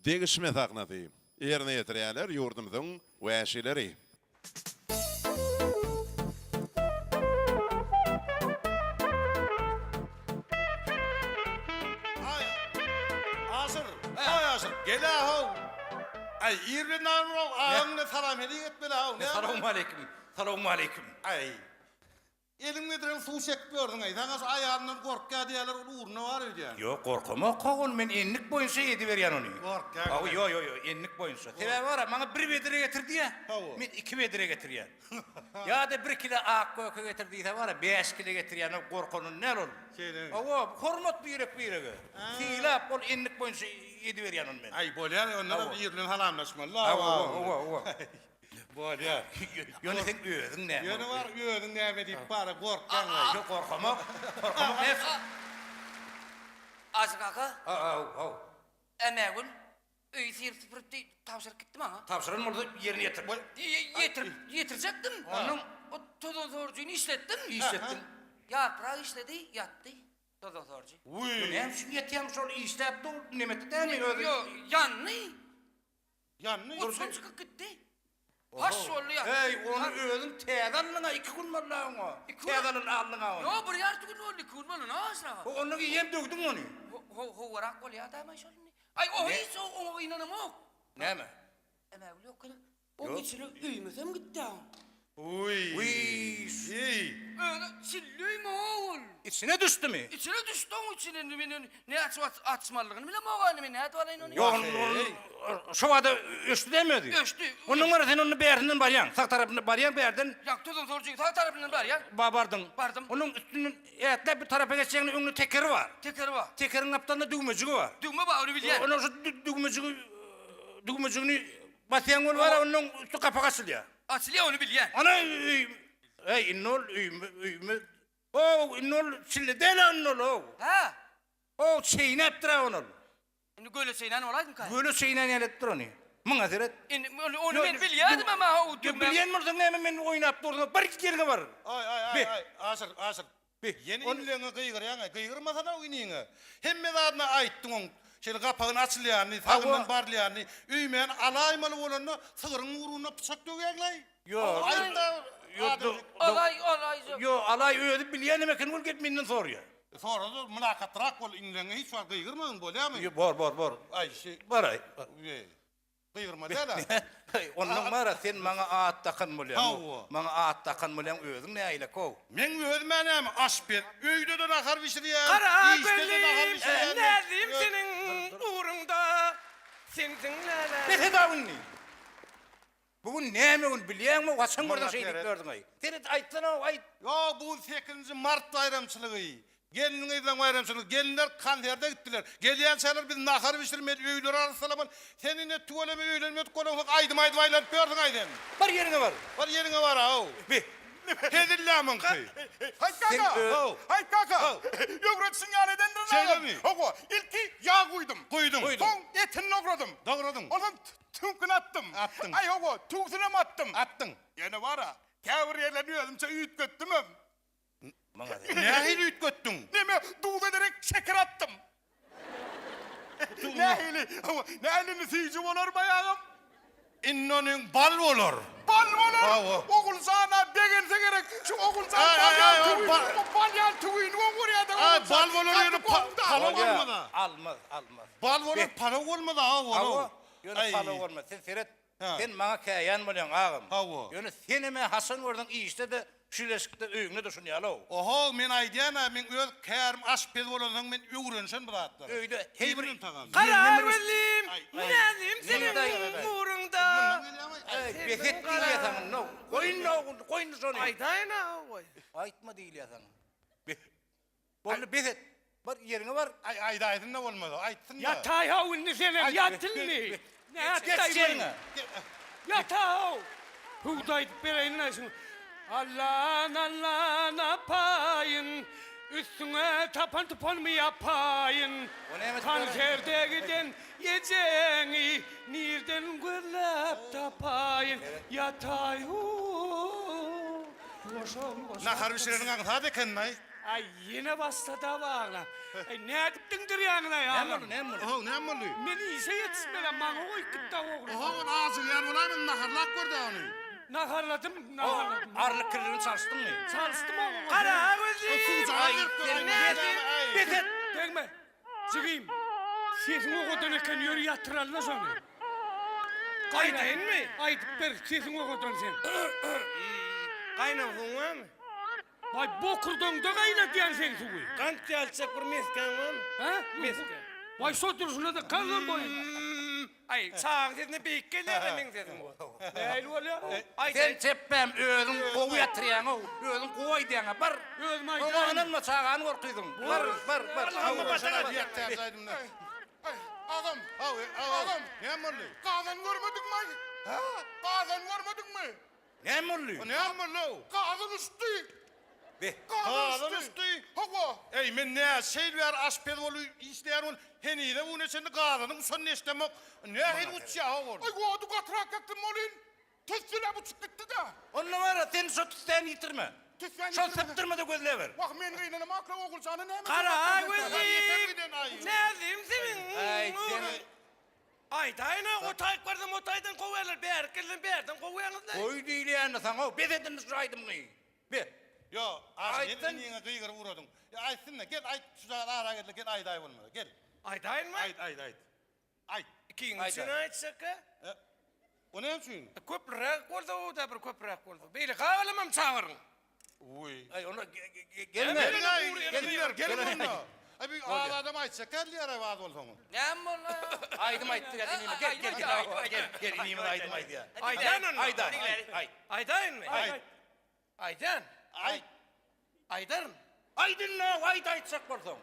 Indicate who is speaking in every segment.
Speaker 1: Degişme taknaty. Erne yetirýärler ýurdumyzyň wäşileri.
Speaker 2: Hazır. Gel aho. Ay, İrlin Arno, ağamne salam hediye etmeli aho.
Speaker 3: Salamu aleyküm.
Speaker 2: Ay. Elimle diren su çekmiyordun ay. Sana ayağından korkka diyorlar, uğruna var ödüyen.
Speaker 3: Yo korkama koğun men enlik boyunca yedi ver onu.
Speaker 2: Korkak.
Speaker 3: Aw yo enlik boyunca. Sebäbi var bana bir bedire getirdi ya.
Speaker 2: Havu.
Speaker 3: Men 2 bedire getirýän. Ya da 1 kilo ak kökü getirdi de var 5 kilo getirýän korkunun ne ol?
Speaker 2: Şeyden.
Speaker 3: Awa hormat birege. Silap ol enlik boyunca yedi ver onu men.
Speaker 2: Ay, bolyan onlara İrlin halamlaşmalı.
Speaker 3: Awa.
Speaker 2: Bolyan.
Speaker 3: Yöne sen özüň näme?
Speaker 2: Yönü var, yönün näme deyip bara korkkan ay.
Speaker 3: Yo korkama. Korkama ne?
Speaker 4: Azık aka,
Speaker 3: Aw.
Speaker 4: emeğin öy süpürüp tavşırıp gittim ha.
Speaker 3: Tapşırın burada yerine getir.
Speaker 4: Yetirecektim.
Speaker 3: Onun
Speaker 4: O todozorcuyunu işlettim.
Speaker 3: işlettin.
Speaker 4: Yaprağı işledi, yattı. Todozorcu.
Speaker 3: Uy. Ne şu yetýän şol işläpdi nemeti dämi özi.
Speaker 4: Yo, yanlı.
Speaker 2: Yanlı.
Speaker 4: Uçsun çıkıp gitti. Baş yollu yattı.
Speaker 3: Hey, onu özün täzallyňa 2 gün barlagyň o. Täzalyn aldyňa onu.
Speaker 4: Yo, bir yartı gün oldu, kurmalı, nasıl?
Speaker 3: Onu yem dögdüň onu.
Speaker 4: Ho, varak ol ya, dama şolunu. Ay, o hiç o inanım yok.
Speaker 3: Näme?
Speaker 4: Emeğin yok kadar. O içine üymesem gitti ha.
Speaker 2: Uy.
Speaker 3: Uy.
Speaker 4: Öyle silliyim oğul.
Speaker 3: İçine düştü mü?
Speaker 4: İçine düştü onun içine ne açmalığını bile mağanımı ne atvalayın onu.
Speaker 3: Yok, şu vada öştü demedi.
Speaker 4: Öştü.
Speaker 3: Onun var sen onu berdinden baryan. Sağ tarafından baryan berdin.
Speaker 4: Yaktırdın sorucuyu sağ tarafından var ya.
Speaker 3: Bardın.
Speaker 4: Bardım.
Speaker 3: Onun üstünün etle bir tarafa geçeceğinin önünde tekeri var.
Speaker 4: Tekeri var.
Speaker 3: Tekerin kaptanında düğmecigi var.
Speaker 4: Düğme var onu bilyen.
Speaker 3: Onun şu düğmecigini basayan ol var onun üstü kapak asılıyor.
Speaker 4: Açılıyor onu bilyen.
Speaker 3: Ana hey innol üyme. O innol çille değil innol o.
Speaker 4: Ha?
Speaker 3: O şeyini ettiren onu.
Speaker 4: Şimdi böyle şeyle olaydı mı kay?
Speaker 3: Böyle şeyini ettiren onu. Mına seret.
Speaker 4: Onu ben biliyordum ama o düğme.
Speaker 3: Bilyen mırdan hemen men oynap durduğunda bir iki yerine var.
Speaker 2: Ay. Asır. Yeni imleğine kıygıryan ay. Kıygırmasana oynayın. Hemme zadına ayttın on. Şöyle kapağını açılayanı, tağından barlayanı, üymeyen alaymalı olanı, sığırın uğruna bıçak dögerlay.
Speaker 3: Yo.
Speaker 4: Olay.
Speaker 3: Yo alay öyle bilyen emekin ol gitmeyinden soruyor.
Speaker 2: Sonra da münakatrak ol imleğine hiç var kıygırmadın böyle mi?
Speaker 3: Yo bor.
Speaker 2: Ay şey.
Speaker 3: Var ay.
Speaker 2: Kıygırma değil ha.
Speaker 3: Onun var sen bana ağat takan bolyan.
Speaker 2: Havu.
Speaker 3: Bana ağat takan bolyan özün ne ayle kov.
Speaker 2: Men özmenem aşpet. Öyde de nakar bişiriyen.
Speaker 4: Kara
Speaker 2: işte de nakar
Speaker 4: gönlüm
Speaker 2: bişiriyen.
Speaker 4: nezim senin uğrunda. Sensin lala.
Speaker 3: Ne tedavun ne? Bugün ne mi bilyen mi? Kaçın burada
Speaker 2: Bana
Speaker 3: şey
Speaker 2: seyret.
Speaker 3: gördün ay. Seyret aytsana ayt.
Speaker 2: Ya bu 8. Mart bayramçılığı. Gelinin eyden bayramçılığı. Gelinler kanterde gittiler. Geliyen şeyler biz nakar bişirmedi. Öyler arasalaman. Seninle tuvaleme öylenmedi. Kolon aydım aylanıp gördün aydım.
Speaker 3: Var yerine var.
Speaker 2: Var yerine var ha.
Speaker 3: Bir.
Speaker 2: Hedillamın kıy.
Speaker 5: Hay kaka. Hay kaka. Yogratsin yani dendir.
Speaker 2: Şeyle mi?
Speaker 5: Oku. İlki yağ koydum.
Speaker 2: Koydum.
Speaker 5: Son etini doğradım.
Speaker 2: Doğradın.
Speaker 5: Ondan tünkün attım.
Speaker 2: Attın.
Speaker 5: Ay oku. Tüksüne mi attım?
Speaker 2: Attın.
Speaker 5: Yani var ha. Kavur yerleniyorum. Üyüt göttüm.
Speaker 2: Ne hili üt göttün?
Speaker 5: Ne mi? Doğu ederek şeker attım. Ne hili? Ne hilini sıyıcı olur bayağım?
Speaker 2: İnnonun bal olur.
Speaker 5: Bal mı
Speaker 2: Bravo.
Speaker 5: olur? Okul sahana degense gerek. Şu okul
Speaker 2: Ay,
Speaker 5: sahana
Speaker 2: bal-
Speaker 5: bal yan tüyün. O buraya da
Speaker 2: Ay,
Speaker 5: okul
Speaker 2: bal
Speaker 5: sahana.
Speaker 2: olur yürü,
Speaker 5: Kalk,
Speaker 2: pala
Speaker 5: kalk.
Speaker 2: olmadı.
Speaker 3: Almaz.
Speaker 2: Bal olur, para olmadı ha.
Speaker 3: Havu. Yönü pala olmaz. Sen seyret.
Speaker 2: Ha.
Speaker 3: Sen bana kayan bolyan ağam.
Speaker 2: Havu.
Speaker 3: Yönü seneme Hasan oradan işte de şileşikte öyüne de şunu yalo.
Speaker 2: Oho, men aydiyana, men öz kærim aşped olanın men öğrensen bırattı.
Speaker 3: Öyle
Speaker 2: Heybirim tağam.
Speaker 4: Kara gönlüm
Speaker 2: Ay.
Speaker 4: nezim senin
Speaker 3: Ay.
Speaker 4: uğrunda.
Speaker 3: Behet değil ya sana. No. Koyun sonu.
Speaker 4: Aydayna oy.
Speaker 3: Aytma değil ya sana. Bollu behet. Var yerine var.
Speaker 2: Aydaydın ne olmadı? Aytsın da.
Speaker 4: Yatağı havunlu senin yattın mı? Ne yattın mı? Yatağı. Hudayt bereyin nasıl? Allah yapayın. Üstüne tapan tupan mı yapayın?
Speaker 3: O ne demek
Speaker 4: Kanserde giden yiyeceğini nereden güllep tapayın? Yatağı.
Speaker 2: Nakar bir şeylerin ağzı hadi kendine.
Speaker 4: Ay yine başladı ağlam. Ay ne ettin duryağına ya?
Speaker 3: Ne oldu, ne oldu?
Speaker 2: Oho, ne oldu?
Speaker 4: Melise yetişmeden bana koy gitti oğlum.
Speaker 2: Oho, ağzı yer ulanın naharlak gördü onu.
Speaker 4: Naharladım.
Speaker 3: Arlık kırılığını çalıştın mı?
Speaker 4: Çalıştım oğlum.
Speaker 3: Kara gözüm.
Speaker 2: Ay, ay.
Speaker 3: Bitir.
Speaker 4: Degme. Çıkayım. Sesin o kadar eken yürü yatıralım sonra.
Speaker 5: Kaydayın mı?
Speaker 4: Ay ver sesin o kadar sen.
Speaker 5: Kaynan hunga mı?
Speaker 4: Vay bokurdan da kaynak diyen sen suyu.
Speaker 5: Kant çalsak bir mesken var mı?
Speaker 4: Ha?
Speaker 5: Mesken.
Speaker 4: Vay soturusuna da kalın boyun.
Speaker 5: Ay sağ dedin bir kelemenin dedim.
Speaker 4: Neyli oluyor?
Speaker 5: Ay
Speaker 3: Sen tepem ödün kovu yatıryan o. Ödün kovu diyene bar.
Speaker 4: Özüm ay.
Speaker 3: Onun mı çağağını korkuydun? Bar.
Speaker 2: Allah'ıma batana diyekler saydım da. Adam, adam. Ne oldu?
Speaker 5: Kazan görmedik mi? Ha? Kazan görmedik mi?
Speaker 3: Ne mullu?
Speaker 2: Ne oldu?
Speaker 5: Kazan üstü.
Speaker 3: Be.
Speaker 2: Kazan üstü.
Speaker 5: Hava.
Speaker 2: Ey men ne şeyler asped olu isteyen ol heniyle bu ne sen kazanın son ne istemek ne hel uçya olur.
Speaker 5: Ay o du katrak ettim olin. Tesile bu çıktı da.
Speaker 3: On numara sen sotusten yitirme.
Speaker 5: Tesile
Speaker 3: Şol septirme de gözle ver.
Speaker 5: Bak men gıyınına makla okul sana ne mi?
Speaker 4: Kara
Speaker 2: Yeter giden ay.
Speaker 5: Ne diyeyim senin?
Speaker 3: Ay seni.
Speaker 5: Ay dayına o tayk vardı o taydan kovarlar. Bir erkelden bir yerden kovuyanız da.
Speaker 3: Koy değil yani sana. Bir dedin saydım mı? Bir.
Speaker 2: Yo, az
Speaker 3: Aydan-
Speaker 2: yeni kıygır vuruyordun. Ya aytsın da gel ay şu ara gel gel ay day olmadı. Gel.
Speaker 5: Ay dayın mı?
Speaker 2: Ay.
Speaker 5: Kiyin
Speaker 3: Ay,
Speaker 5: için
Speaker 3: day.
Speaker 5: aytsak ha?
Speaker 2: O ne yapıyorsun?
Speaker 5: Köprek oldu o da bir köprek oldu. Böyle kavalamam çağırın.
Speaker 2: Uy.
Speaker 3: Ay ona
Speaker 2: Gel
Speaker 3: gelme.
Speaker 2: gel bununla. Ay bir adam aytsa gel yara vaaz olsun.
Speaker 3: Ne mullu? Aydım aydı gel ineyim. Gel ineyim aydım aydı ya.
Speaker 5: Aydan onu.
Speaker 3: Aydan. Ay.
Speaker 5: Aydan mı?
Speaker 2: Ay.
Speaker 5: Aydan.
Speaker 2: Ay.
Speaker 5: Aydan.
Speaker 3: Aydın ne? Aydı aytsak varsan.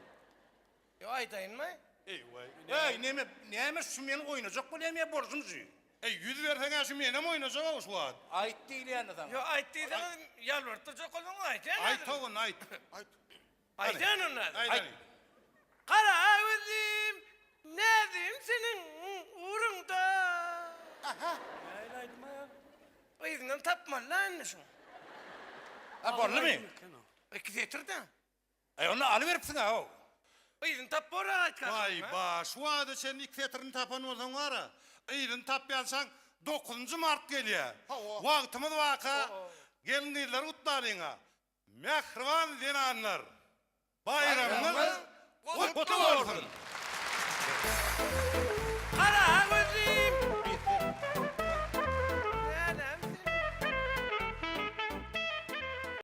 Speaker 5: Yo aydan mı?
Speaker 2: Ey vay.
Speaker 3: Hey neme sümeni oynayacak bu neme borcumuzu.
Speaker 2: Ey yüz versene şu mene mi oynayacak o şu an?
Speaker 3: Ayt değil yani sana.
Speaker 5: Yo aytıysan yalvartacak olun aydan.
Speaker 2: Ay tavuğun ay.
Speaker 5: Aydan onlar.
Speaker 2: Ay.
Speaker 5: Kara gözüm. Ne diyeyim senin uğrunda?
Speaker 4: Aylaydım ya.
Speaker 5: O yüzden tapma lan şunu.
Speaker 3: Ha borlu mu?
Speaker 5: İki getirdi.
Speaker 3: Ay onu alıveripsin ha o.
Speaker 5: O yüzden tap bora aç
Speaker 2: Vay ba şu anda sen ilk fetrini tapan olsan var ya. İyilin tapyansan 9. Mart geliyor. Vaktimiz vaka. Gelinler utlarına. Mehrivan zinanlar. Bayramımız kutlu olsun.